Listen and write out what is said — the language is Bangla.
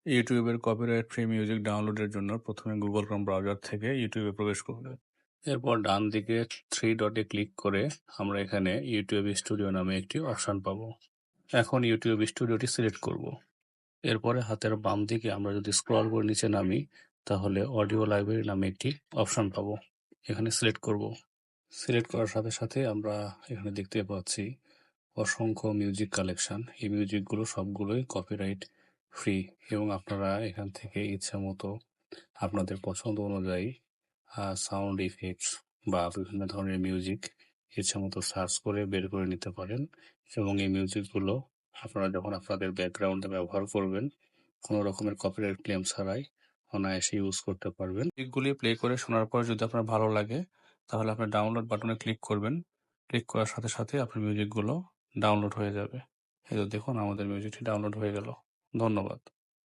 ইউটিউবের কপিরাইট ফ্রি মিউজিক ডাউনলোডের জন্য প্রথমে গুগল ক্রোম ব্রাউজার থেকে ইউটিউবে প্রবেশ করবে। এরপর ডান দিকে 3 ডটে ক্লিক করে আমরা এখানে ইউটিউব স্টুডিও নামে একটি অপশন পাবো। এখন ইউটিউব স্টুডিওটি সিলেক্ট করব। এরপরে হাতের বাম দিকে আমরা যদি স্ক্রল করে নিচে নামি তাহলে অডিও লাইব্রেরি নামে একটি অপশন পাবো। এখানে সিলেক্ট করব। সিলেক্ট করার সাথে সাথে আমরা এখানে দেখতে পাচ্ছি অসংখ্য মিউজিক কালেকশন। এই মিউজিকগুলো সবগুলোই কপিরাইট ফ্রি এবং আপনারা এখান থেকে ইচ্ছা মতো আপনাদের পছন্দ অনুযায়ী সাউন্ড ইফেক্টস বা বিভিন্ন ধরনের মিউজিক ইচ্ছা মতো সার্চ করে বের করে নিতে পারেন এবং এই মিউজিকগুলো আপনারা যখন আপনাদের ব্যাকগ্রাউন্ডে ব্যবহার করবেন কোনো রকমের কপিরাইট ক্লেম ছাড়াই অনায়াসে ইউজ করতে পারবেন। মিউজিকগুলি প্লে করে শোনার পর যদি আপনার ভালো লাগে তাহলে আপনি ডাউনলোড বাটনে ক্লিক করবেন। ক্লিক করার সাথে সাথে আপনার মিউজিকগুলো ডাউনলোড হয়ে যাবে। এই তো দেখুন আমাদের মিউজিকটি ডাউনলোড হয়ে গেল। ধন্যবাদ।